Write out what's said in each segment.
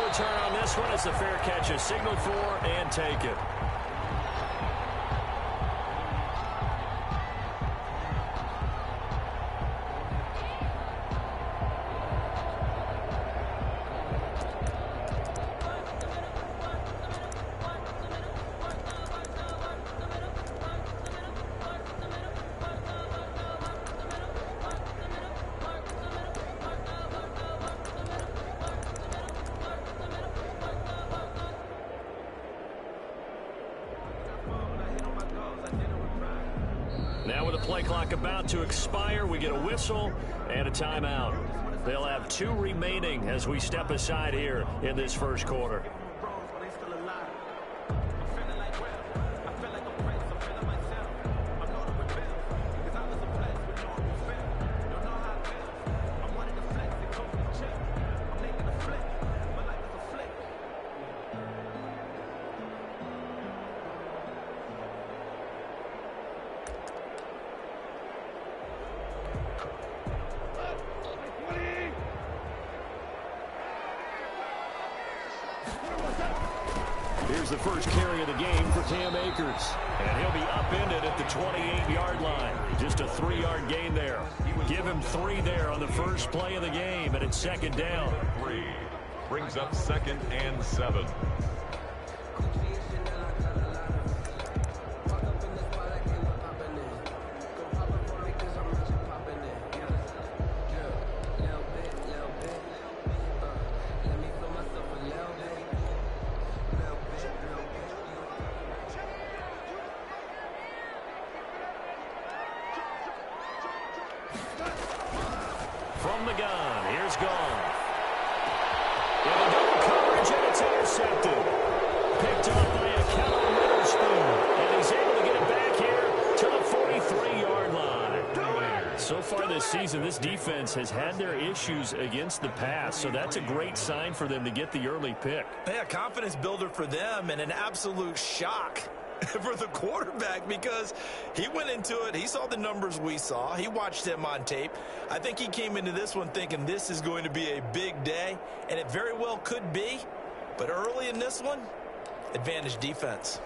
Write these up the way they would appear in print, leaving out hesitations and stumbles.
return on this one as the fair catch is signaled for and taken. Now with the play clock about to expire, we get a whistle and a timeout. They'll have 2 remaining as we step aside here in this first quarter. Here's the first carry of the game for Cam Akers. And he'll be upended at the 28-yard line. Just a 3-yard gain there. Give him 3 there on the first play of the game, and it's second down. 3 brings up 2nd and 7. From the gun, here's Gone. In a double coverage, and it's intercepted. Picked up by a Kellen Witherspoon, and he's able to get it back here to the 43-yard line. So far this season, this defense has had their issues against the pass, so that's a great sign for them to get the early pick. Yeah, confidence builder for them and an absolute shock for the quarterback because he went into it. He saw the numbers we saw. He watched them on tape. I think he came into this one thinking this is going to be a big day, and it very well could be. But early in this one, advantage defense.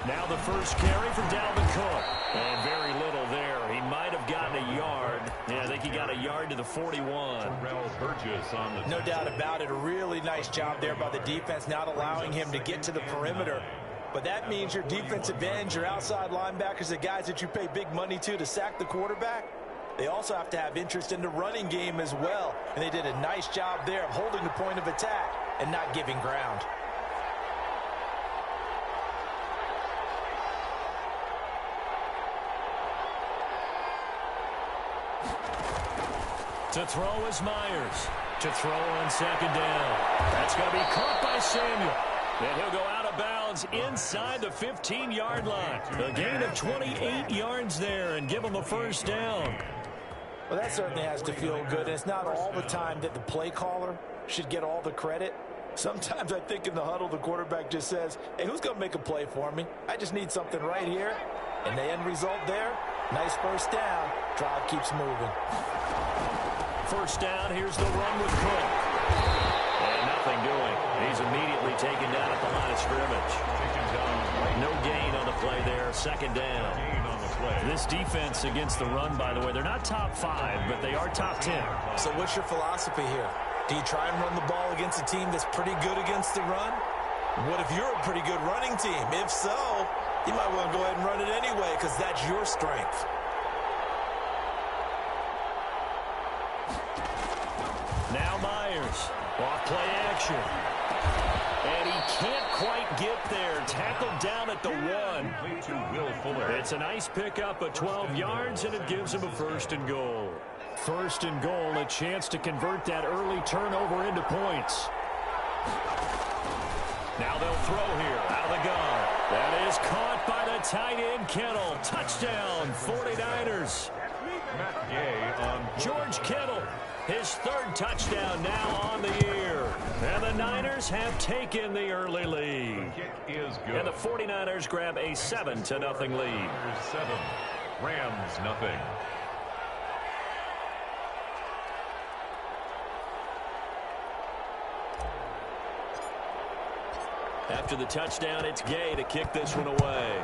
Now the first carry for Dalvin Cook. And very little there. He might have gotten a yard. Yeah, I think he got a yard to the 41. No doubt about it. A really nice job there by the defense, not allowing him to get to the perimeter. But that means your defensive ends, your outside linebackers, the guys that you pay big money to sack the quarterback, they also have to have interest in the running game as well. And they did a nice job there of holding the point of attack and not giving ground. To throw is Myers. To throw on second down. That's going to be caught by Samuel. And he'll go out of bounds inside the 15-yard line. A gain of 28 yards there and give him a first down. Well, that certainly has to feel good. And it's not all the time that the play caller should get all the credit. Sometimes I think in the huddle, the quarterback just says, hey, who's going to make a play for me? I just need something right here. And the end result there, nice first down. Drive keeps moving. First down, here's the run with Cook. And nothing doing. He's immediately taken down at the line of scrimmage. No gain on the play there, second down. This defense against the run, by the way, they're not top 5, but they are top 10. So what's your philosophy here? Do you try and run the ball against a team that's pretty good against the run? What if you're a pretty good running team? If so, you might want to go ahead and run it anyway because that's your strength. Now Myers, off play action. And he can't quite get there. Tackled down at the 1. It's a nice pickup of 12 yards, and it gives him a first and goal. First and goal, a chance to convert that early turnover into points. Now they'll throw here, out of the gun. That is caught by the tight end, Kittle. Touchdown, 49ers. Matt Gay on George Kittle His third touchdown now on the year. And the Niners have taken the early lead. The kick is good. And the 49ers grab a 7-0 lead. 7, Rams nothing. After the touchdown, it's Gay to kick this one away.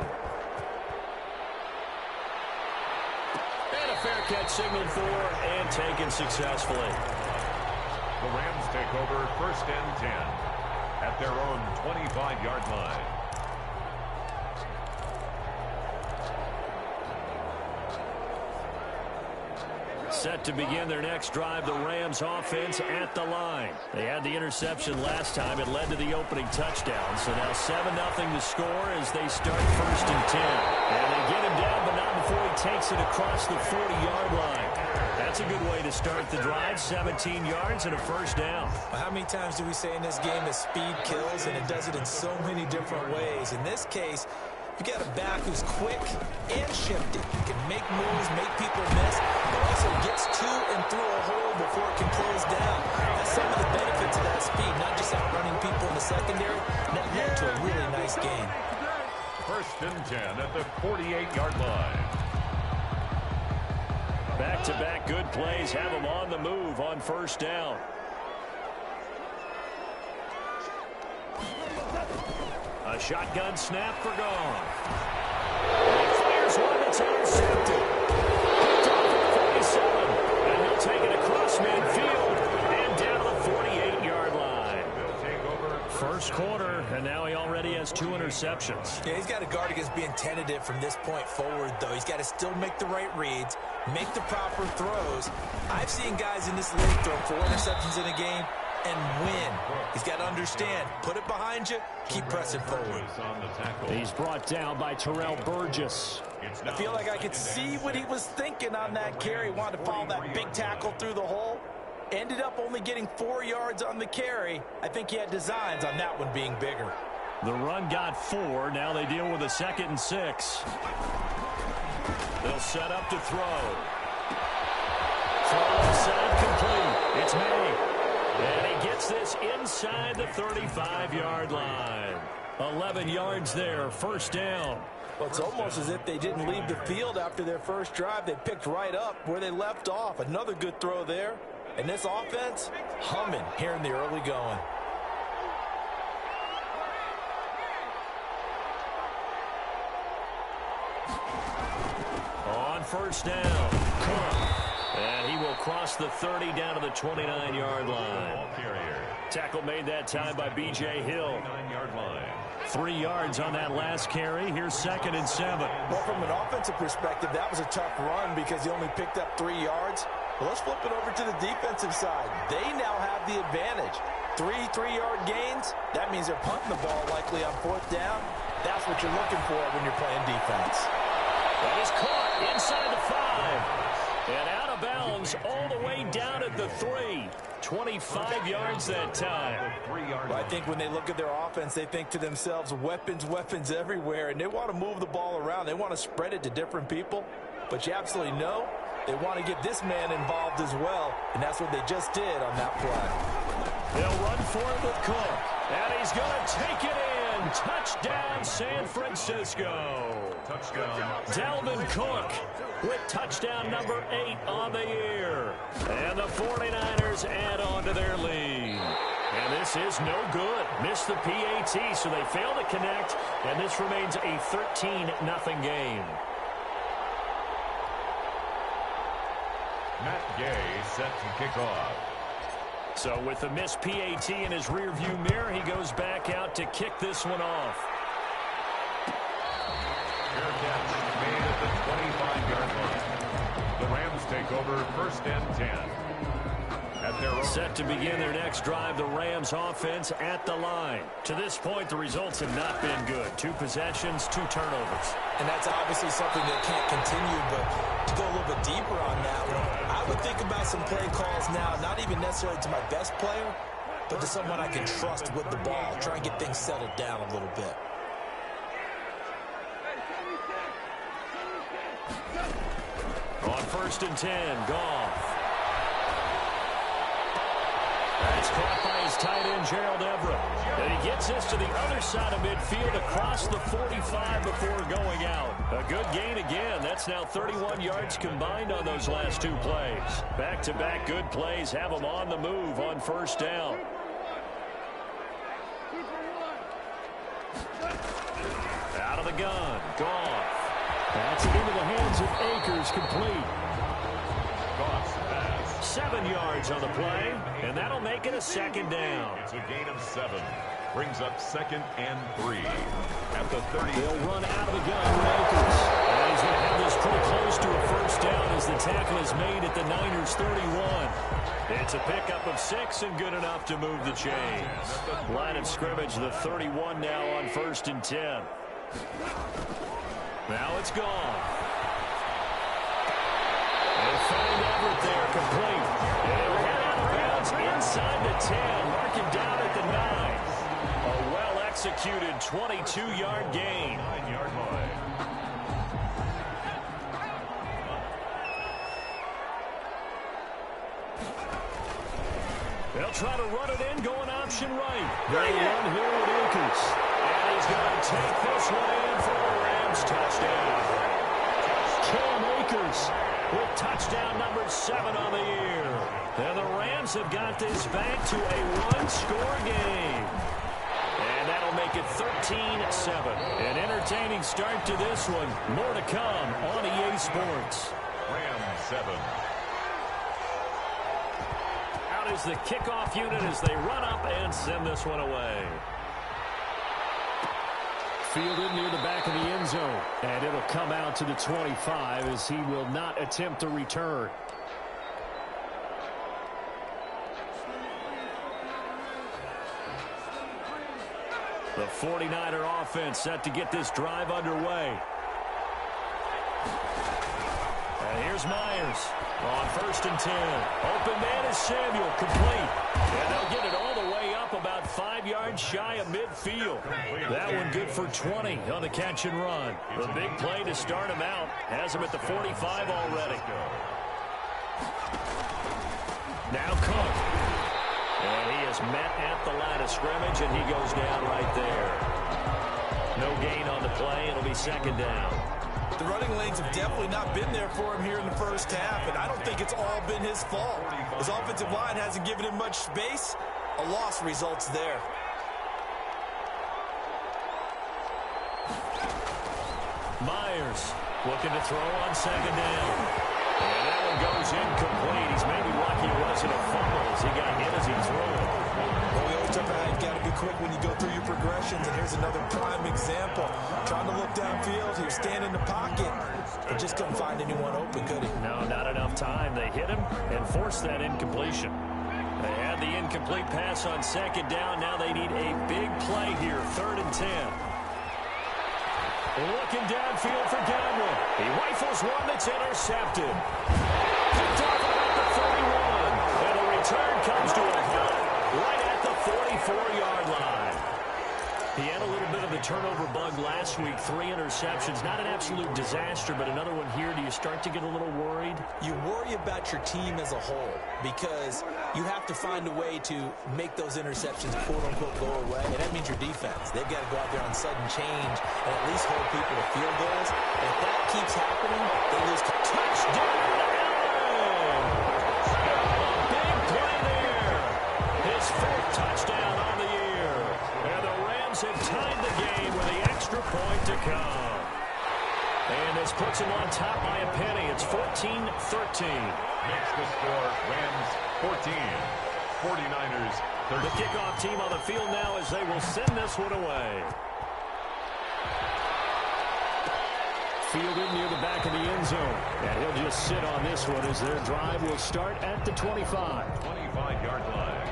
And a fair catch signaled for and taken successfully. The Rams take over 1st and 10 at their own 25-yard line. Set to begin their next drive, the Rams offense at the line. They had the interception last time. It led to the opening touchdown. So now 7-0 to score as they start 1st and 10. And they get him down, but not before he takes it across the 40-yard line. That's a good way to start the drive. 17 yards and a 1st down. Well, how many times do we say in this game that speed kills, and it does it in so many different ways? In this case, you got a back who's quick and shifty. He can make moves, make people miss, but also gets to and through a hole before it can close down. That's some of the benefits of that speed, not just outrunning people in the secondary. That led to a really nice game. 1st and 10 at the 48-yard line. Back-to-back good plays have them on the move on 1st down. A shotgun snap for Gone. He fires one that's intercepted. Picked off at 47. And he'll take it across midfield and down to the 48-yard line. They'll take over 1st quarter, and now he already has 2 interceptions. Yeah, he's got to guard against being tentative from this point forward, though. He's got to still make the right reads, make the proper throws. I've seen guys in this league throw 4 interceptions in a game and win. He's got to understand, put it behind you, keep pressing forward. He's brought down by Terrell Burgess. I feel like I could see what he was thinking on that carry. Wanted to follow that big tackle through the hole. Ended up only getting 4 yards on the carry. I think he had designs on that one being bigger. The run got 4. Now they deal with a 2nd and 6. They'll set up to throw. Throw set complete. It's made. And he gets this inside the 35-yard line. 11 yards there, 1st down. Well, it's almost as if they didn't leave the field after their first drive. They picked right up where they left off. Another good throw there. And this offense, humming here in the early going. On 1st down, Cook. And he will cross the 30 down to the 29-yard line. Tackle made that time by B.J. Hill. 9-yard line. 3 yards on that last carry. Here's 2nd and 7. Well, from an offensive perspective, that was a tough run because he only picked up 3 yards. Well, let's flip it over to the defensive side. They now have the advantage. 3 3-yard gains. That means they're punting the ball likely on 4th down. That's what you're looking for when you're playing defense. That is caught inside the 5. And out of bounds all the way down at the 3. 25 yards that time. Well, I think when they look at their offense, they think to themselves, weapons, weapons everywhere, and they want to move the ball around. They want to spread it to different people, but you absolutely know they want to get this man involved as well, and that's what they just did on that play. They'll run for it with Cook, and he's going to take it in. Touchdown, San Francisco. Touchdown. Dalvin Cook with touchdown number 8 on the year. And the 49ers add on to their lead. And this is no good. Missed the PAT, so they fail to connect, and this remains a 13-0 game. Matt Gay set to kick off. So with the missed PAT in his rearview mirror, he goes back out to kick this one off. Fair catch made at the 25-yard line. The Rams take over 1st and 10. At their own. Set to begin their next drive, the Rams offense at the line. To this point, the results have not been good. 2 possessions, 2 turnovers. And that's obviously something that can't continue, but to go a little bit deeper on that one, I would think about some play calls now, not even necessarily to my best player, but to someone I can trust with the ball. Try and get things settled down a little bit. On 1st and 10, Goff. It's caught by his tight end, Gerald Everett. And he gets this to the other side of midfield across the 45 before going out. A good gain again. That's now 31 yards combined on those last two plays. Back-to-back good plays have them on the move on first down. Out of the gun. Goff. That's it into the hands of Akers, complete. Goff's pass. 7 yards on the play, and that'll make it a second down. It's a gain of 7. Brings up 2nd and 3. At the 30. They'll run out of the gun with Akers. And he's going to have this pretty close to a first down as the tackle is made at the Niners' 31. It's a pickup of 6 and good enough to move the chains. Line of scrimmage, the 31 now on 1st and 10. Now it's gone. They find Everett there, complete. And he'll head out of bounds inside the 10. Mark him down at the 9. A well-executed 22-yard gain. 9-yard line. They'll try to run it in, going option right. They run here with Akers. And he's going to take this one in for a Rams touchdown. Cam Akers with touchdown number 7 on the year. And the Rams have got this back to a one-score game. And that'll make it 13-7. An entertaining start to this one. More to come on EA Sports. Rams 7. Out is the kickoff unit as they run up and send this one away. Fielded near the back of the end zone. And it'll come out to the 25 as he will not attempt to return. The 49er offense set to get this drive underway. And here's Myers on 1st and 10. Open man is Samuel, complete. And they'll get it all the way up about 5 yards shy of midfield. That one good for 20 on the catch and run. The big play to start him out has him at the 45 already. Now Cook. And he is met at the line of scrimmage, and he goes down right there. No gain on the play. It'll be 2nd down. The running lanes have definitely not been there for him here in the first half, and I don't think it's all been his fault. His offensive line hasn't given him much space. A loss results there. Myers looking to throw on 2nd down. And that one goes incomplete. He's maybe lucky it wasn't a fumble as he got hit as he threw it. Well, we always talk about how you've got to be quick when you go through your progressions, and here's another prime example. Trying to look downfield, he was standing in the pocket, but just couldn't find anyone open, could he? No, not enough time. They hit him and forced that incompletion. They had the incomplete pass on 2nd down. Now they need a big play here, 3rd and 10. Looking downfield for Godwin. He rifles one that's intercepted. Picked off about the 31. And the return comes to a halt right at the 44-yard line. He had a little bit of the turnover bug last week. 3 interceptions. Not an absolute disaster, but another one here. Do you start to get a little worried? You worry about your team as a whole because you have to find a way to make those interceptions, quote-unquote, go away. And that means your defense. They've got to go out there on sudden change and at least hold people to field goals. And if that keeps happening, they lose. Touchdown, Allen! Big play there. His 4th touchdown on the year. And the Rams have tied the game with the extra point to come. And this puts him on top by a penny. It's 14-13. Makes the score Rams 14. 49ers 13. The kickoff team on the field now as they will send this one away. Fielded near the back of the end zone. And he'll just sit on this one as their drive will start at the 25. 25-yard line.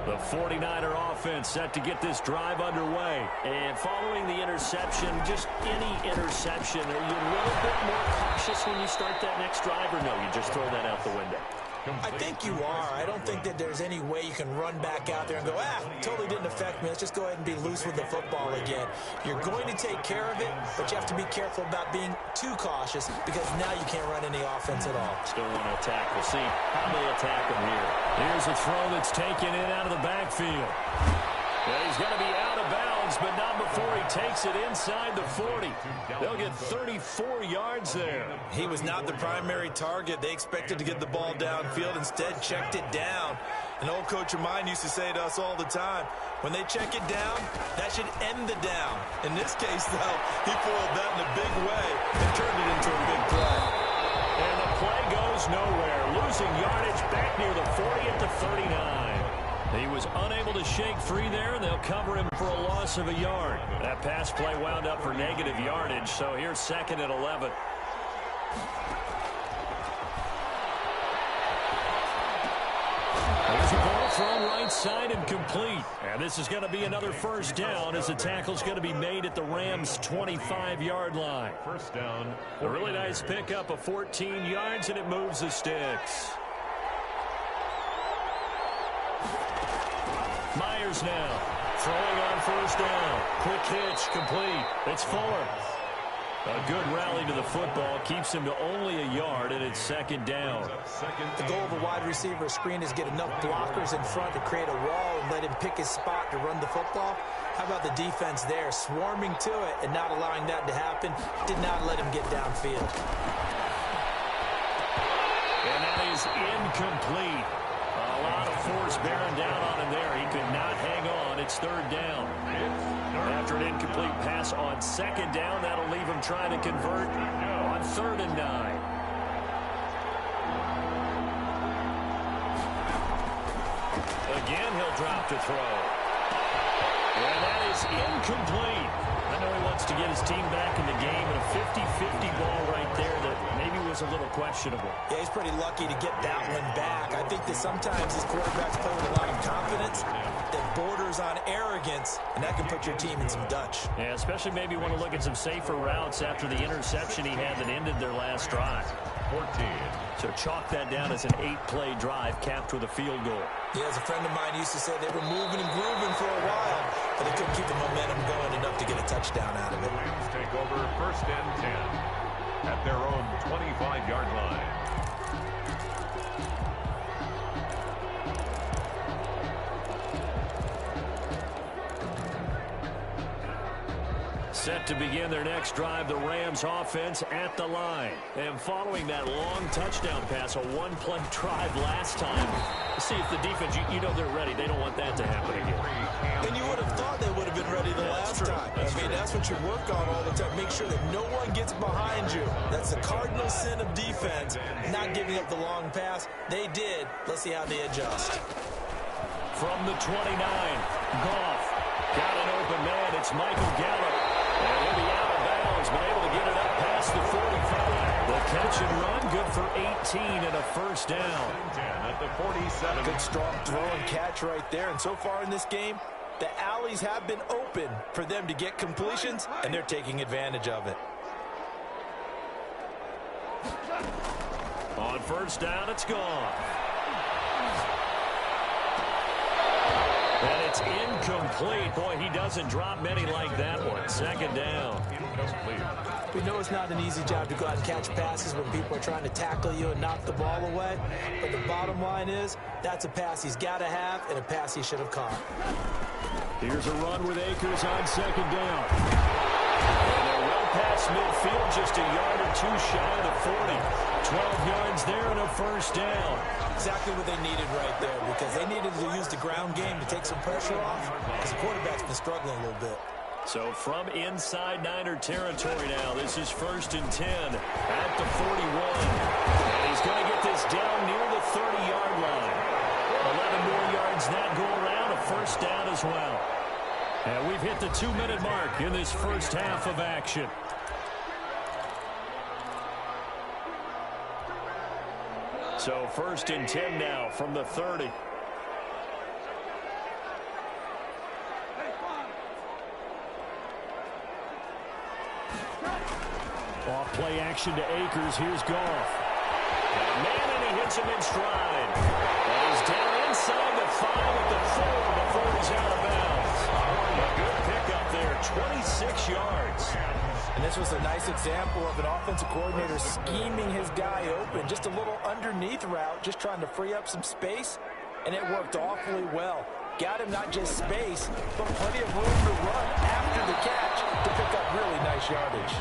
The 49er offense set to get this drive underway. And following the interception, just any interception, are you a little bit more cautious when you start that next drive, or no, you just throw that out the window? I think you are. I don't think that there's any way you can run back out there and go, totally didn't affect me. Let's just go ahead and be loose with the football again. You're going to take care of it, but you have to be careful about being too cautious because now you can't run any offense at all. Still want to attack. We'll see how they attack him here. Here's a throw that's taken in out of the backfield. Yeah, he's going to be out of bounds, but not before he takes it inside the 40. They'll get 34 yards there. He was not the primary target. They expected to get the ball downfield. Instead, checked it down. An old coach of mine used to say to us all the time, when they check it down, that should end the down. In this case, though, he foiled that in a big way and turned it into a big play. And the play goes nowhere. Losing yardage back near the 40 at the 39. He was unable to shake free there, and they'll cover him for a loss of a yard. That pass play wound up for negative yardage, so here's 2nd and 11. There's a ball thrown right side and complete. And this is going to be another first down as the tackle's going to be made at the Rams' 25-yard line. First down. A really nice pickup of 14 yards, and it moves the sticks. Myers now throwing on first down. Quick hitch, complete. It's Fuller. A good rally to the football keeps him to only a yard, and it's 2nd down. The goal of a wide receiver screen is get enough blockers in front to create a wall and let him pick his spot to run the football. How about the defense there, swarming to it and not allowing that to happen? Did not let him get downfield. And that is incomplete. A lot of force bearing down on him there. He could not hang on. It's 3rd down. After an incomplete pass on 2nd down, that'll leave him trying to convert on 3rd and 9. Again, he'll drop to throw. And that is incomplete. I know he wants to get his team back in the game, and a 50-50 ball right there that maybe was a little questionable. Yeah, he's pretty lucky to get that one back. I think that sometimes his quarterbacks play with a lot of confidence that borders on arrogance, and that can put your team in some Dutch. Yeah, especially maybe want to look at some safer routes after the interception he had that ended their last drive. 14. So chalk that down as an 8-play drive capped with a field goal. Yeah, as a friend of mine used to say, they were moving and grooving for a while, but they couldn't keep the momentum going enough to get a touchdown out of it. Rams take over 1st and 10 at their own 25-yard line. Set to begin their next drive, the Rams offense at the line. And following that long touchdown pass, a one-play drive last time. See if the defense, you know they're ready. They don't want that to happen again. And you would have thought they would have been ready the last time. That's what you work on all the time. Make sure that no one gets behind you. That's the cardinal sin of defense, not giving up the long pass. They did. Let's see how they adjust. From the 29, Goff got an open man. It's Michael Gallup. And he'll be out of bounds, but able to get it up past the 45. The catch and run, good for 18 and a first down. 10 at the 47. Good strong throw and catch right there. And so far in this game, the alleys have been open for them to get completions, and they're taking advantage of it. On first down, it's gone. And it's incomplete. Boy, he doesn't drop many like that one. 2nd down. We know it's not an easy job to go out and catch passes when people are trying to tackle you and knock the ball away. But the bottom line is, that's a pass he's got to have and a pass he should have caught. Here's a run with Akers on 2nd down. And they're well past midfield, just a yard or two shy of the 40. 12 yards there and a first down. Exactly what they needed right there, because they needed to use the ground game to take some pressure off, because the quarterback's been struggling a little bit. So from inside Niner territory now, this is 1st and 10 at the 41. And he's going to get this down near the 30-yard line. 11 more yards that go around, a first down as well. And we've hit the 2-minute mark in this first half of action. So 1st and 10 now from the 30. Off play action to Akers. Here's Goff. Man, and he gets him in stride. And he's down inside the 5 at the 4 before he's out of bounds. A good pickup there, 26 yards. And this was a nice example of an offensive coordinator scheming his guy open. Just a little underneath route, just trying to free up some space, and it worked awfully well. Got him not just space, but plenty of room to run after the catch to pick up really nice yardage.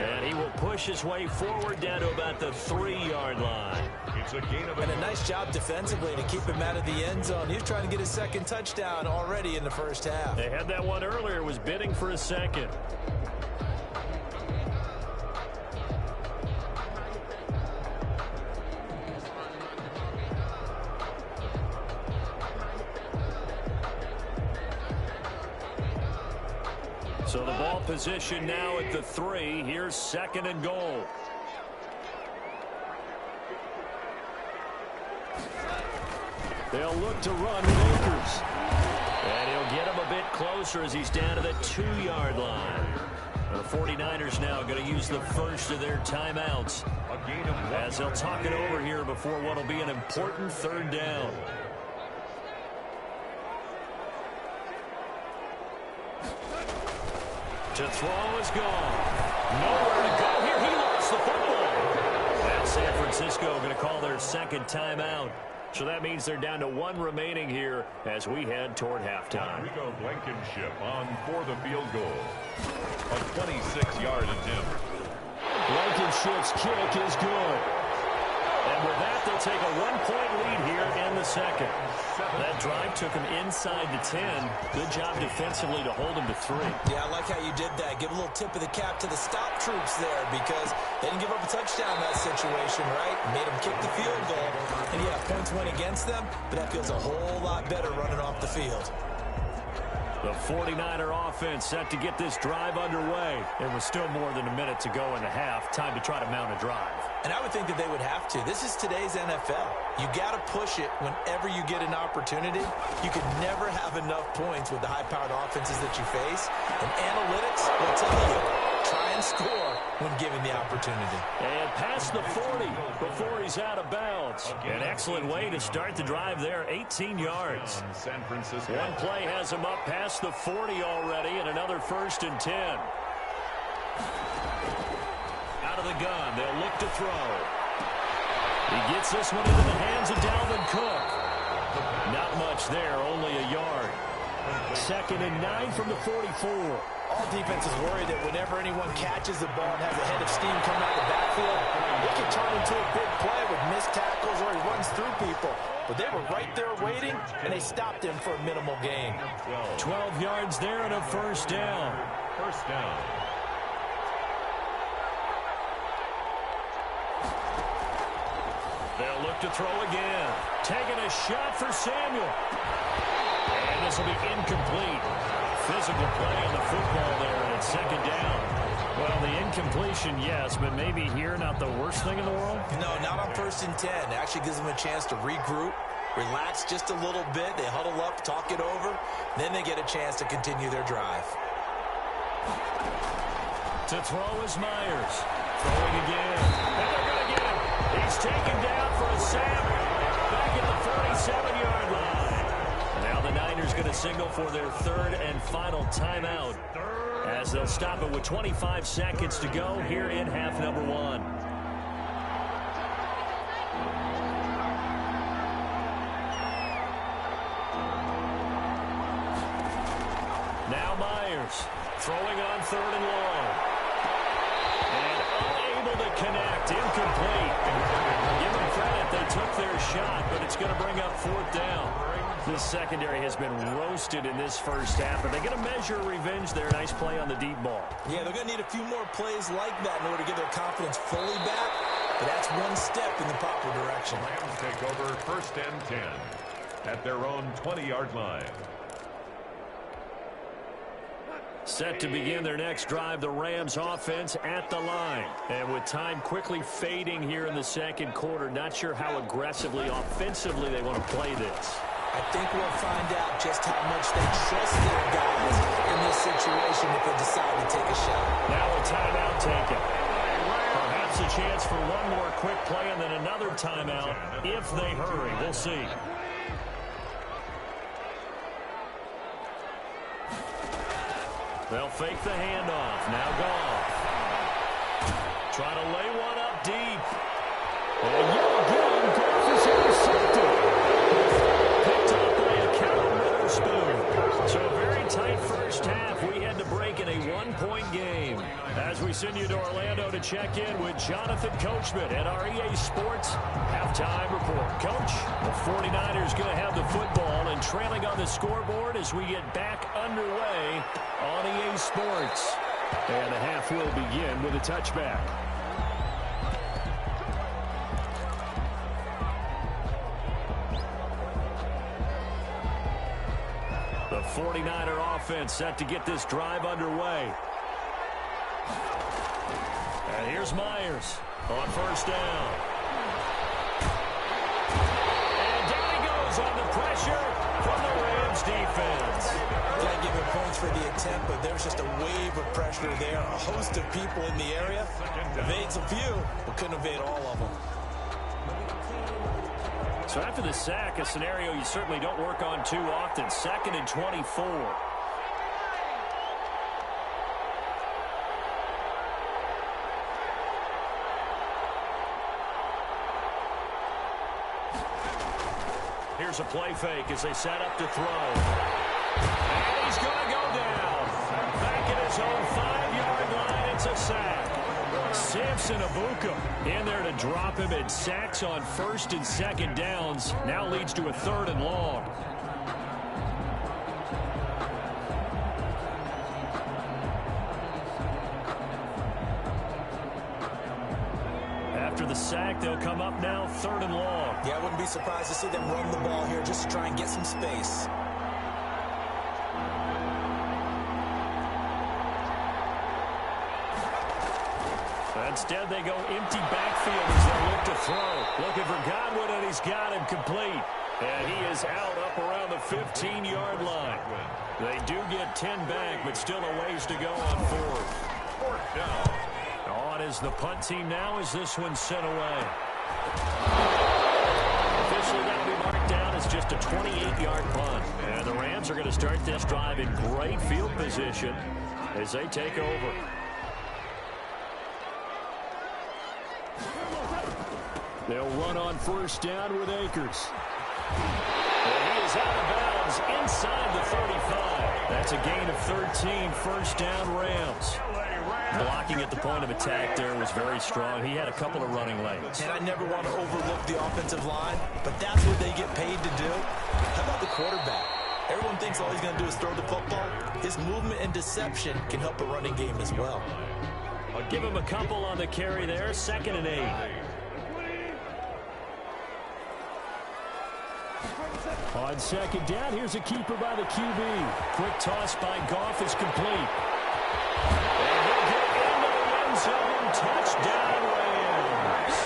And he will push his way forward down to about the 3-yard line. And a nice job defensively to keep him out of the end zone. He was trying to get his second touchdown already in the first half. They had that one earlier, was bidding for a second. So the ball position now at the 3. Here's 2nd and goal. They'll look to run with Akers. And he'll get him a bit closer as he's down to the 2-yard line. The 49ers now going to use the first of their timeouts as they'll talk it over here before what will be an important 3rd down. To throw is gone. Nowhere to go here. He lost the football. And San Francisco going to call their 2nd timeout. So that means they're down to 1 remaining here as we head toward halftime. Rico Blankenship on for the field goal. A 26-yard attempt. Blankenship's kick is good. And with that, they'll take a 1-point lead here in the 2nd. That drive took him inside the 10. Good job defensively to hold him to 3. Yeah, I like how you did that. Give a little tip of the cap to the stop troops there because they didn't give up a touchdown in that situation, right? Made them kick the field goal. And yeah, points went against them, but that feels a whole lot better running off the field. The 49er offense set to get this drive underway. There was still more than a minute to go in the half. Time to try to mount a drive. And I would think that they would have to. This is today's NFL. You got to push it whenever you get an opportunity. You can never have enough points with the high-powered offenses that you face. And analytics will tell you, try and score when given the opportunity. And past the 40 before he's out of bounds. An excellent way to start the drive there, 18 yards. San Francisco. One play has him up past the 40 already, and another 1st and 10. Out of the gun, they'll look to throw. He gets this one into the hands of Dalvin Cook. Not much there, only a yard. 2nd and 9 from the 44. All defenses worry that whenever anyone catches the ball and has a head of steam coming out of the backfield, it can turn into a big play with missed tackles or he runs through people. But they were right there waiting, and they stopped him for a minimal gain. 12 yards there and a 1st down. 1st down. They'll look to throw again. Taking a shot for Samuel. And this will be incomplete. Physical play on the football there, and it's 2nd down. Well, the incompletion, yes, but maybe here not the worst thing in the world? No, not on 1st and 10. It actually gives them a chance to regroup, relax just a little bit. They huddle up, talk it over. Then they get a chance to continue their drive. To throw is Myers. Throwing again. And they're going to get him. He's taken down for a sack. Back at the 47-yard line. Now the Niners going to signal for their 3rd and final timeout as they'll stop it with 25 seconds to go here in half number 1. Now Myers throwing on 3rd and long. And unable to connect. Incomplete. Give them credit. They took their shot, but it's going to bring up 4th down. This secondary has been roasted in this first half, but they're going to measure revenge there. Nice play on the deep ball. Yeah, they're going to need a few more plays like that in order to get their confidence fully back, but that's one step in the proper direction. Rams take over 1st and 10 at their own 20-yard line. Set to begin their next drive, the Rams offense at the line. And with time quickly fading here in the 2nd quarter, not sure how aggressively, offensively they want to play this. I think we'll find out just how much they trust their guys in this situation if they decide to take a shot. Now a timeout taken. Perhaps us a chance for one more quick play and then another timeout if they hurry. We'll see. They'll fake the handoff. Now Goff. Try to lay one up deep. And yet again, Goff is intercepted. Picked up by a Cal Witherspoon. So a very tight first half. We had to break in a one-point game. As we send you to Orlando to check in with Jonathan Coachman at our EA Sports Halftime Report. Coach, the 49ers going to have the football and trailing on the scoreboard as we get back underway on EA Sports. And the half will begin with a touchback. The 49er offense set to get this drive underway. And here's Myers on first down. And down he goes on the pressure from the Rams defense. Can't give him points for the attempt, but there's just a wave of pressure there. A host of people in the area. Evades a few, but couldn't evade all of them. So after the sack, a scenario you certainly don't work on too often. 2nd and 24. Here's a play fake as they set up to throw. And he's going to go down. Back at his own 5-yard line, it's a sack. Samson Abuka in there to drop him, and sacks on 1st and 2nd downs now leads to a 3rd and long. After the sack, they'll come up now 3rd and long. Yeah, I wouldn't be surprised to see them run the ball here just to try and get some space. Instead, they go empty backfield as they look to throw. Looking for Godwin, and he's got him complete. And he is out up around the 15-yard line. They do get 10 back, but still a ways to go on 4th down. On is the punt team now as this one's sent away. Officially that will be marked down as just a 28-yard punt. And the Rams are going to start this drive in great field position as they take over. They'll run on first down with Akers. And he is out of bounds inside the 35. That's a gain of 13, first down Rams. Blocking at the point of attack there was very strong. He had a couple of running lanes. And I never want to overlook the offensive line, but that's what they get paid to do. How about the quarterback? Everyone thinks all he's going to do is throw the football. His movement and deception can help a running game as well. I'll give him a couple on the carry there, 2nd and 8. On 2nd down, here's a keeper by the QB. Quick toss by Goff is complete. And he'll get into the end zone. Touchdown, Rams.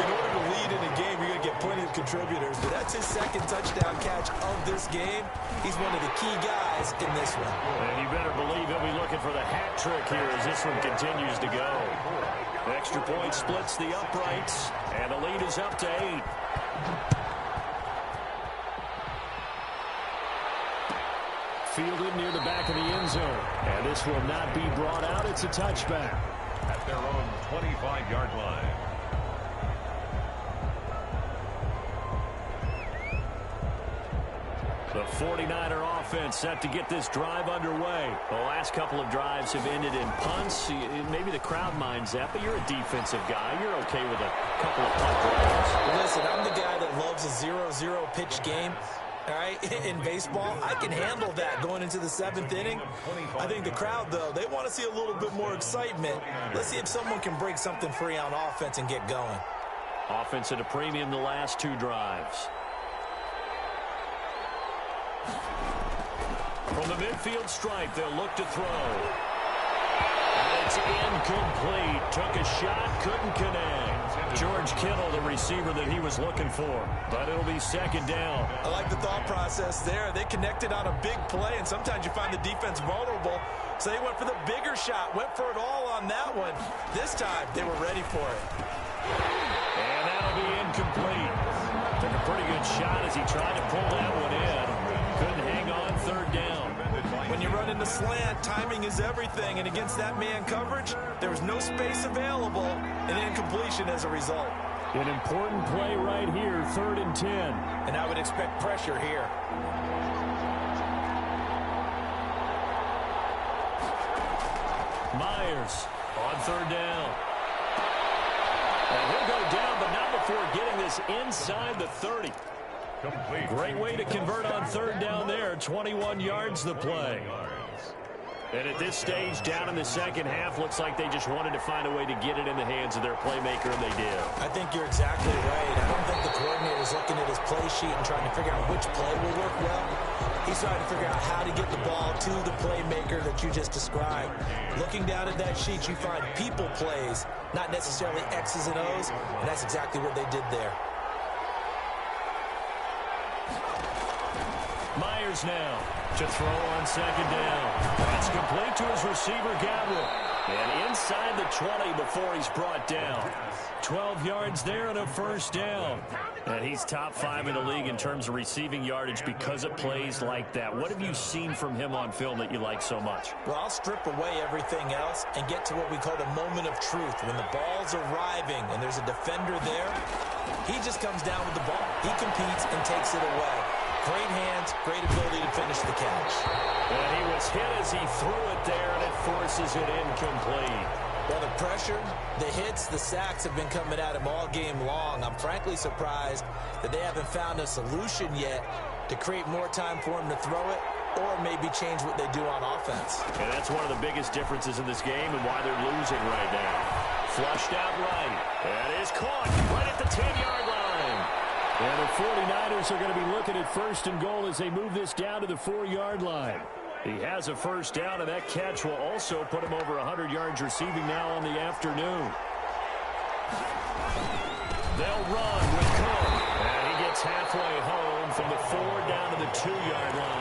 In order to lead in a game, you're going to get plenty of contributors, but that's his 2nd touchdown catch of this game. He's one of the key guys in this one. And you better believe he'll be looking for the hat trick here as this one continues to go. Extra point splits the uprights, and the lead is up to 8. Fielded near the back of the end zone. And this will not be brought out. It's a touchback. At their own 25-yard line. The 49er offense set to get this drive underway. The last couple of drives have ended in punts. Maybe the crowd minds that, but you're a defensive guy. You're okay with a couple of punt drives. Listen, I'm the guy that loves a 0-0 pitch game. All right, in baseball, I can handle that going into the 7th inning. I think the crowd, though, they want to see a little bit more excitement. Let's see if someone can break something free on offense and get going. Offense at a premium the last 2 drives. From the midfield stripe, they'll look to throw. And it's incomplete. Took a shot, couldn't connect. George Kittle, the receiver that he was looking for. But it'll be 2nd down. I like the thought process there. They connected on a big play, and sometimes you find the defense vulnerable. So they went for the bigger shot, went for it all on that one. This time, they were ready for it. And that'll be incomplete. Took a pretty good shot as he tried to pull that one in. Couldn't hang on third down. When you run into slant, timing is everything. And against that man coverage, there was no space available, and incompletion as a result. An important play right here, 3rd and 10. And I would expect pressure here. Myers on 3rd down. And he'll go down, but not before getting this inside the 30. Complete. Great way to convert on 3rd down there. 21 yards the play. And at this stage, down in the second half, looks like they just wanted to find a way to get it in the hands of their playmaker, and they did. I think you're exactly right. I don't think the coordinator's looking at his play sheet and trying to figure out which play will work well. He's trying to figure out how to get the ball to the playmaker that you just described. Looking down at that sheet, you find people plays, not necessarily X's and O's, and that's exactly what they did there. Myers now to throw on 2nd down. That's complete to his receiver, Godwin. And inside the 20 before he's brought down. 12 yards there and a 1st down. And he's top 5 in the league in terms of receiving yardage because of plays like that. What have you seen from him on film that you like so much? Well, I'll strip away everything else and get to what we call the moment of truth. When the ball's arriving and there's a defender there, he just comes down with the ball. He competes and takes it away. Great hands, great ability to finish the catch. And he was hit as he threw it there, and it forces it incomplete. Well, the pressure, the hits, the sacks have been coming at him all game long. I'm frankly surprised that they haven't found a solution yet to create more time for him to throw it or maybe change what they do on offense. And that's one of the biggest differences in this game and why they're losing right now. Flushed out right. That is caught right at the 10-yard line. And the 49ers are going to be looking at 1st and goal as they move this down to the 4-yard line. He has a 1st down, and that catch will also put him over 100 yards receiving now on the afternoon. They'll run with Cook. And he gets halfway home from the 4 down to the 2-yard line.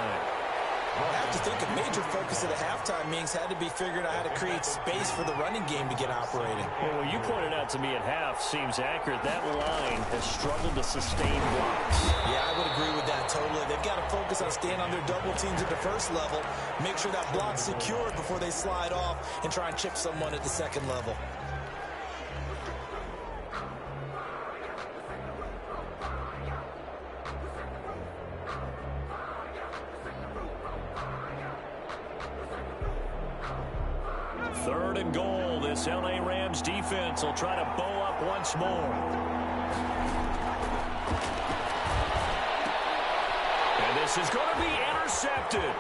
I have to think a major focus of the halftime meetings had to be figuring out how to create space for the running game to get operating. Well, what you pointed out to me at half seems accurate. That line has struggled to sustain blocks. Yeah, I would agree with that totally. They've got to focus on staying on their double teams at the 1st level, make sure that block's secured before they slide off and try and chip someone at the 2nd level. Third and goal. This LA Rams defense will try to bow up once more. And this is going to be intercepted.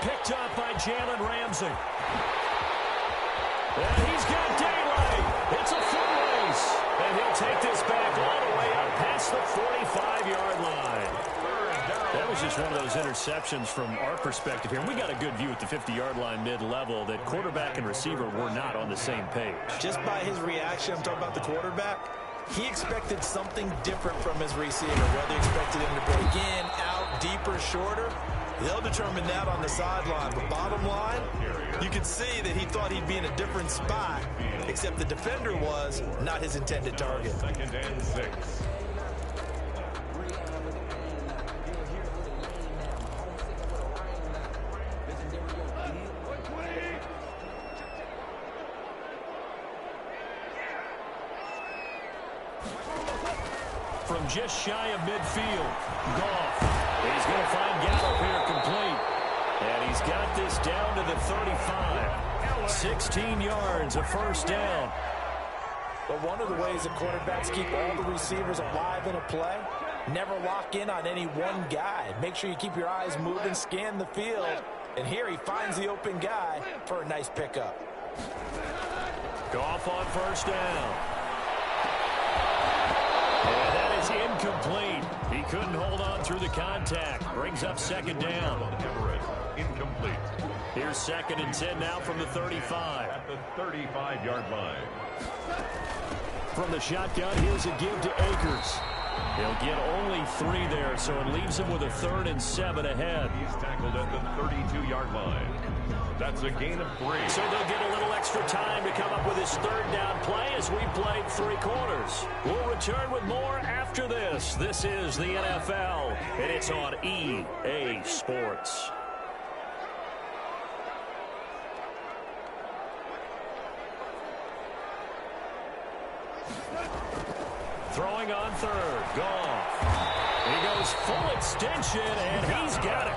Picked up by Jalen Ramsey. And he's got daylight. It's a foot race. And he'll take this back all the way up past the 45-yard line. That was just one of those interceptions from our perspective here. We got a good view at the 50-yard line mid-level that quarterback and receiver were not on the same page. Just by his reaction, I'm talking about the quarterback, he expected something different from his receiver. Whether he expected him to break in, out, deeper, shorter, they'll determine that on the sideline. But bottom line, you can see that he thought he'd be in a different spot, except the defender was not his intended target. 2nd and 6. From just shy of midfield, Goff. He's going to find Gallup here complete. And he's got this down to the 35. 16 yards, a 1st down. But one of the ways that quarterbacks keep all the receivers alive in a play, never lock in on any one guy. Make sure you keep your eyes moving, scan the field. And here he finds the open guy for a nice pickup. Goff on 1st down. And that is incomplete. He couldn't hold on through the contact. Brings up 2nd down. Incomplete. Here's 2nd and 10 now from the 35. At the 35-yard line. From the shotgun, here's a give to Akers. He'll get only 3 there, so it leaves him with a 3rd and 7 ahead. He's tackled at the 32-yard line. That's a gain of 3. So they'll get a little extra time to come up with his 3rd down play as we played 3 quarters. We'll return with more after this. This is the NFL, and it's on EA Sports. Throwing on 3rd. Goff. He goes full extension, and he's got it.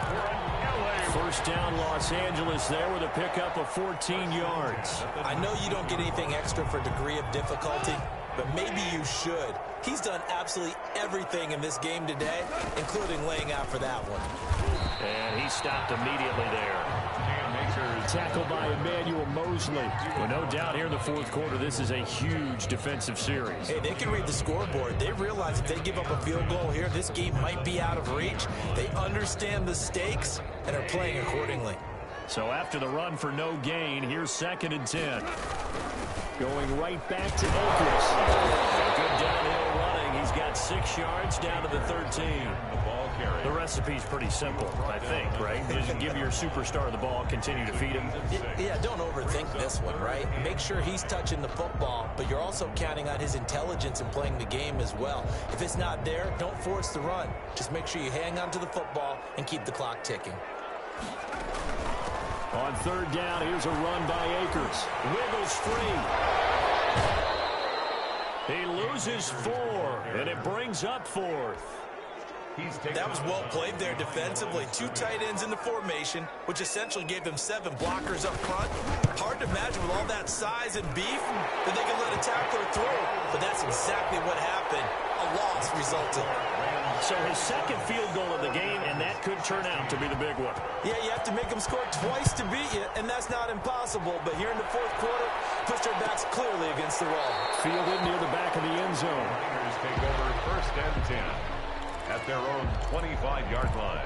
First down, Los Angeles there with a pickup of 14 yards. I know you don't get anything extra for degree of difficulty, but maybe you should. He's done absolutely everything in this game today, including laying out for that one. And he stopped immediately there. Tackled by Emmanuel Mosley. Well, no doubt here in the 4th quarter, this is a huge defensive series. Hey, they can read the scoreboard. They realize if they give up a field goal here, this game might be out of reach. They understand the stakes and are playing accordingly. So after the run for no gain, here's 2nd and 10. Going right back to Akers. A good downhill running. He's got 6 yards down to the 13. The recipe's pretty simple, I think, right? Just give your superstar the ball, continue to feed him. Yeah, don't overthink this one, right? Make sure he's touching the football, but you're also counting on his intelligence in playing the game as well. If it's not there, don't force the run. Just make sure you hang on to the football and keep the clock ticking. On 3rd down, here's a run by Akers. Wiggles free. He loses 4, and it brings up 4th. That was well played there defensively. 2 tight ends in the formation, which essentially gave them 7 blockers up front. Hard to imagine with all that size and beef that they could let a tackler through. But that's exactly what happened. A loss resulted. So his 2nd field goal of the game, and that could turn out to be the big one. Yeah, you have to make them score twice to beat you, and that's not impossible. But here in the 4th quarter, pushed their backs clearly against the wall. Fielded near the back of the end zone. Raiders take over 1st and 10 at their own 25-yard line.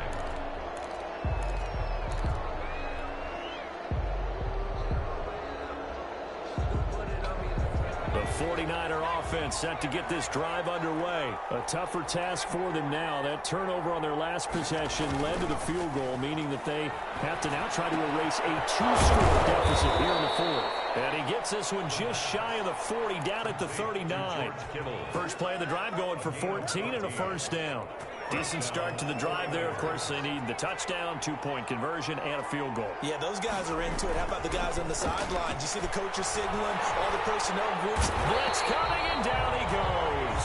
The 49er offense set to get this drive underway. A tougher task for them now. That turnover on their last possession led to the field goal, meaning that they have to now try to erase a 2-score deficit here in the 4th. And he gets this one just shy of the 40, down at the 39. First play of the drive going for 14 and a 1st down. Decent start to the drive there. Of course, they need the touchdown, 2-point conversion, and a field goal. Yeah, those guys are into it. How about the guys on the sidelines? You see the coaches signaling, all the personnel groups. Blitz coming, and down he goes.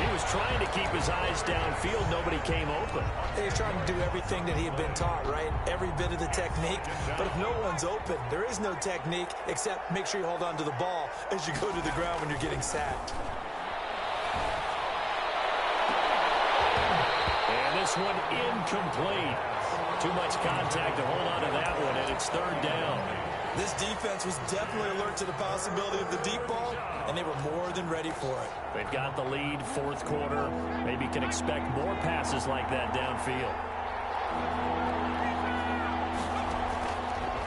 He was trying to keep his eyes downfield. Nobody came open. He's trying to do everything that he had been taught, right? Every bit of the technique. But if no one's open, there is no technique except make sure you hold on to the ball as you go to the ground when you're getting sacked. This one incomplete. Too much contact to hold on to that one, and it's 3rd down. This defense was definitely alert to the possibility of the deep ball, and they were more than ready for it. They've got the lead, 4th quarter. Maybe can expect more passes like that downfield.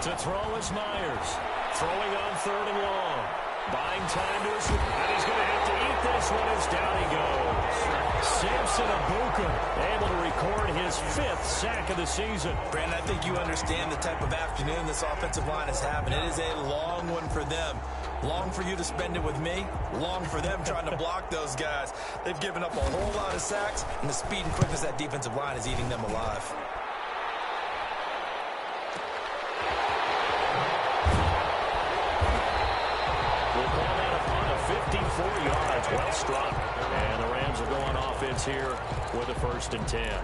To throw is Myers. Throwing on 3rd and long. Buying time to his, and he's going to have to eat this one as down he goes. Samson Abuka able to record his 5th sack of the season. Brandon, I think you understand the type of afternoon this offensive line is having. It is a long one for them. Long for you to spend it with me. Long for them trying to block those guys. They've given up a whole lot of sacks, and the speed and quickness of that defensive line is eating them alive. We'll call that a punt of 54 yards. Well struck. And the Rams will go on offense here with a 1st and 10.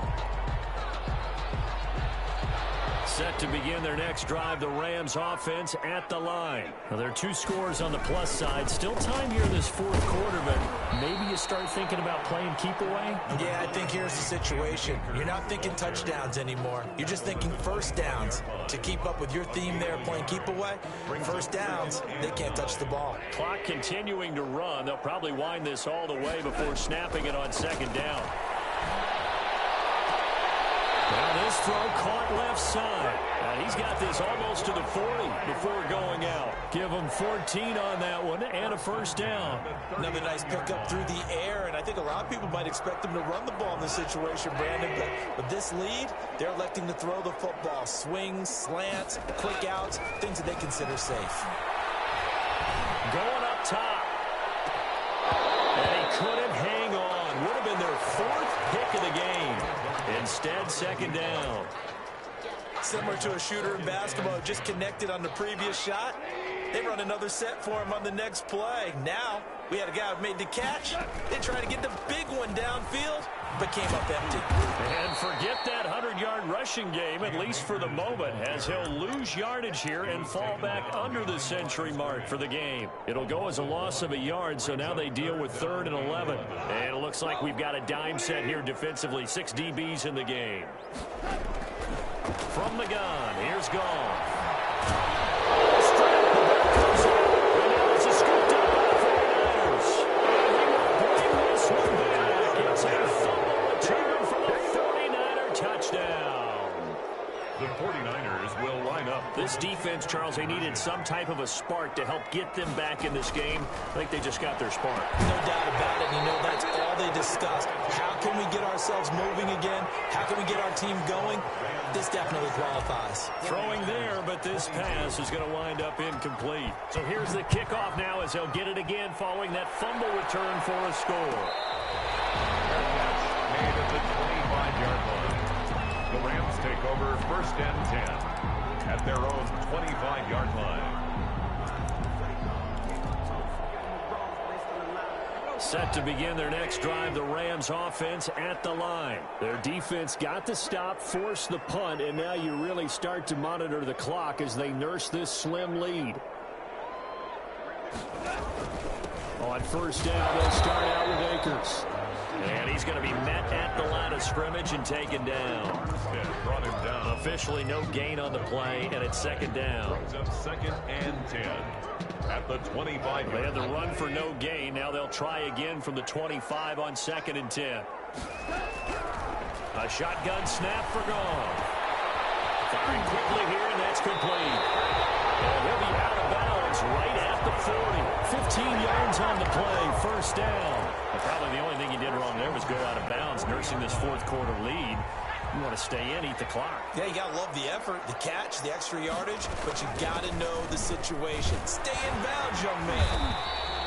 Set to begin their next drive, the Rams offense at the line. Now, there are 2 scores on the plus side. Still time here in this 4th quarter, but maybe you start thinking about playing keep away? Yeah, I think here's the situation. You're not thinking touchdowns anymore. You're just thinking 1st downs. To keep up with your theme there, playing keep away, 1st downs, they can't touch the ball. Clock continuing to run. They'll probably wind this all the way before snapping it on 2nd down. Now this throw caught left side. He's got this almost to the 40 before going out. Give him 14 on that one and a first down. Another nice pickup through the air, and I think a lot of people might expect him to run the ball in this situation, Brandon, but with this lead, they're electing to throw the football. Swings, slants, quick outs, things that they consider safe. Going up top. And he couldn't hang on. Would have been their 4th pick of the game. Instead, second down. Similar to a shooter in basketball, just connected on the previous shot. They run another set for him on the next play. Now, we had a guy who made the catch. They tried to get the big one downfield, but came up empty. And forget that 100-yard rushing game, at least for the moment, as he'll lose yardage here and fall back under the century mark for the game. It'll go as a loss of a yard, so now they deal with 3rd and 11. And it looks like we've got a dime set here defensively. 6 DBs in the game. From the gun, here's Gone. Straight, the ball comes in. And now it's a scoop down by the 49ers. And he will bring this one back. It's a fumble return for the 49er touchdown. The 49ers will line up. This defense, Charles, they needed some type of a spark to help get them back in this game. I think they just got their spark. No doubt about it. You know, that's all they discussed. How can we get ourselves moving again? How can we get our team going? This definitely qualifies. Throwing there, but this pass is going to wind up incomplete. So here's the kickoff now as they'll get it again following that fumble return for a score. Made at the 25-yard line. The Rams take over 1st and 10 at their own 25-yard line. Set to begin their next drive, the Rams offense at the line. Their defense got the stop, forced the punt, and now you really start to monitor the clock as they nurse this slim lead. On 1st down, they'll start out with Akers. And he's going to be met at the line of scrimmage and taken down. Brought him down. Officially no gain on the play, and it's 2nd down. Brings up 2nd and 10 at the 25. They had the run for no gain. Now they'll try again from the 25 on 2nd and 10. A shotgun snap for Gone. Firing quickly here, and that's complete. And he'll be out of bounds right at the 40. 15 yards on the play, 1st down. And probably the only thing he did wrong there was go out of bounds, nursing this 4th quarter lead. You want to stay in, eat the clock. Yeah, you got to love the effort, the catch, the extra yardage, but you got to know the situation. Stay in bounds, young man.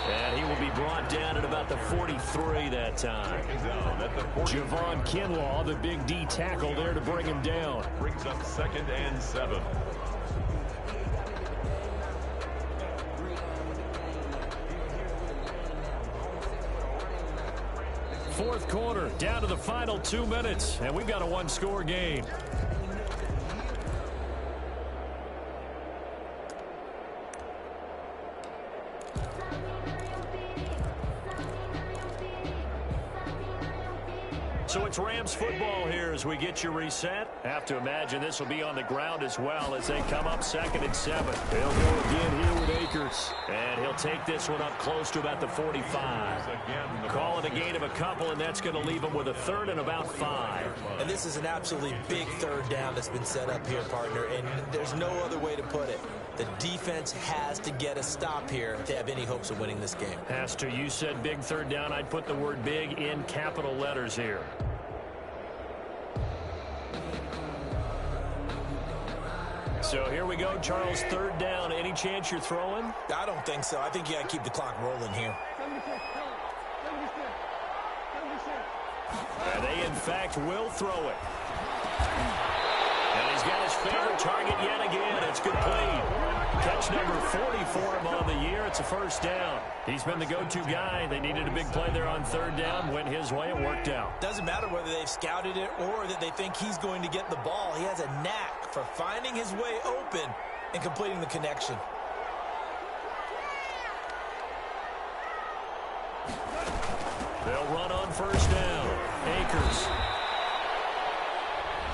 And he will be brought down at about the 43 that time. Javon Kinlaw, the big D tackle there to bring him down. Brings up 2nd and 7. Fourth quarter, down to the final 2 minutes, and we've got a 1-score game. So it's Rams football here as we get you reset. Have to imagine this will be on the ground as well as they come up 2nd and 7. They'll go again here with Akers. And he'll take this one up close to about the 45. Call it a gain of a couple, and that's going to leave them with a 3rd and about 5. And this is an absolutely big 3rd down that's been set up here, partner, and there's no other way to put it. The defense has to get a stop here to have any hopes of winning this game. Has to. You said big 3rd down. I'd put the word big in capital letters here. So here we go, Charles, 3rd down. Any chance you're throwing? I don't think so. I think you got to keep the clock rolling here. And they, in fact, will throw it. And he's got his favorite target yet again. It's complete. Catch number 40 for him on the year. It's a 1st down. He's been the go-to guy. They needed a big play there on 3rd down. Went his way. It worked out. Doesn't matter whether they've scouted it or that they think he's going to get the ball. He has a knack for finding his way open and completing the connection. They'll run on 1st down. Akers.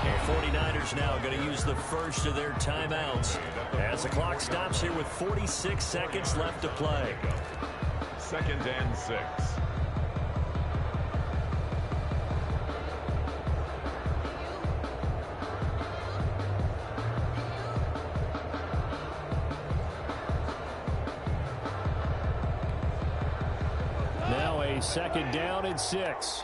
The 49ers now going to use the first of their timeouts as the clock stops here with 46 seconds left to play. 2nd and 6. 2nd down and 6.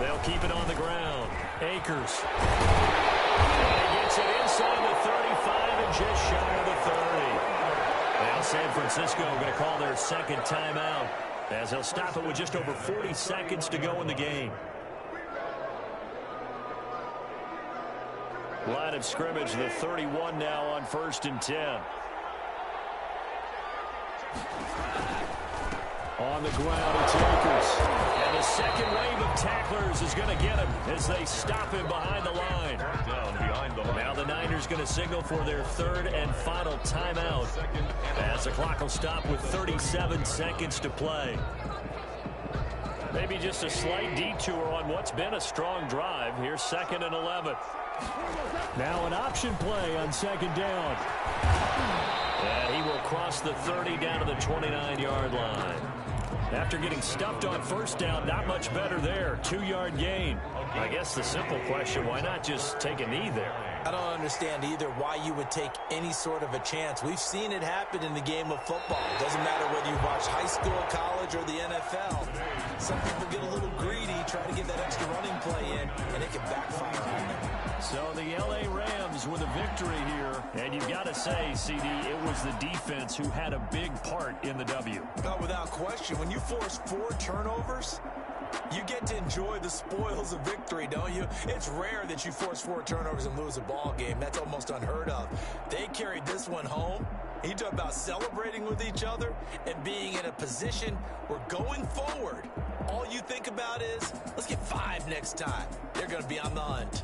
They'll keep it on the ground. Akers. And he gets it inside the 35 and just shy of the 30. Now San Francisco going to call their 2nd timeout, as they'll stop it with just over 40 seconds to go in the game. Line of scrimmage, the 31 now on 1st and 10. On the ground, it's Akers. And the second wave of tacklers is going to get him as they stop him behind the line. Down behind the line. Now the Niners going to signal for their 3rd and final timeout, as the clock will stop with 37 seconds to play. Maybe just a slight detour on what's been a strong drive. Here's 2nd and 11. Now an option play on 2nd down. And he will cross the 30 down to the 29-yard line. After getting stuffed on 1st down, not much better there. 2-yard gain. I guess the simple question, why not just take a knee there? I don't understand either why you would take any sort of a chance. We've seen it happen in the game of football. It doesn't matter whether you watch high school, college, or the NFL. Some people get a little greedy, try to get that extra running play in, and it can backfire on them. So the L.A. Rams with a victory here. And you've got to say, CD, it was the defense who had a big part in the W. No, without question. When you force 4 turnovers, you get to enjoy the spoils of victory, don't you? It's rare that you force 4 turnovers and lose a ball game. That's almost unheard of. They carried this one home. You talk about celebrating with each other and being in a position where going forward, all you think about is, let's get 5 next time. They're going to be on the hunt.